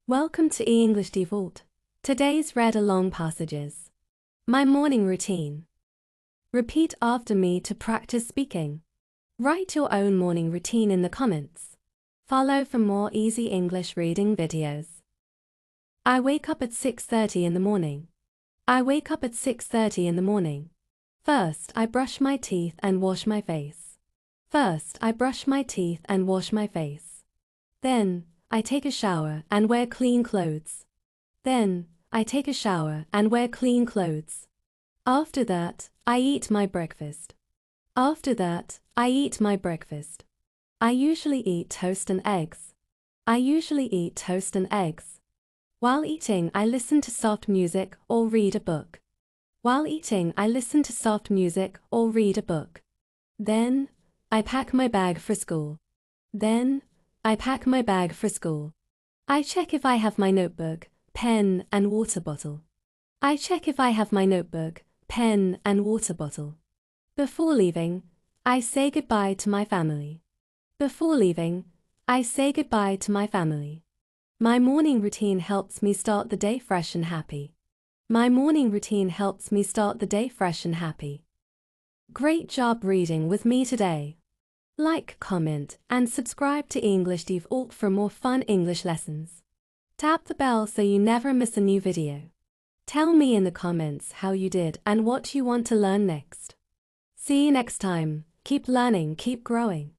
Welcome to English Vault. Today's read along passages. My morning routine. Repeat after me to practice speaking. Write your own morning routine in the comments. Follow for more easy English reading videos. I wake up at 6:30 in the morning. I wake up at 6:30 in the morning. First, I brush my teeth and wash my face. First, I brush my teeth and wash my face. Then, I take a shower and wear clean clothes. Then, I take a shower and wear clean clothes. After that, I eat my breakfast. After that, I eat my breakfast. I usually eat toast and eggs. I usually eat toast and eggs. While eating, I listen to soft music or read a book. While eating, I listen to soft music or read a book. Then, I pack my bag for school. Then, I pack my bag for school. I check if I have my notebook, pen, and water bottle. I check if I have my notebook, pen, and water bottle. Before leaving, I say goodbye to my family. Before leaving, I say goodbye to my family. My morning routine helps me start the day fresh and happy. My morning routine helps me start the day fresh and happy. Great job reading with me today. Like, comment, and subscribe to English Vault for more fun English lessons. Tap the bell so you never miss a new video. Tell me in the comments how you did and what you want to learn next. See you next time. Keep learning, keep growing.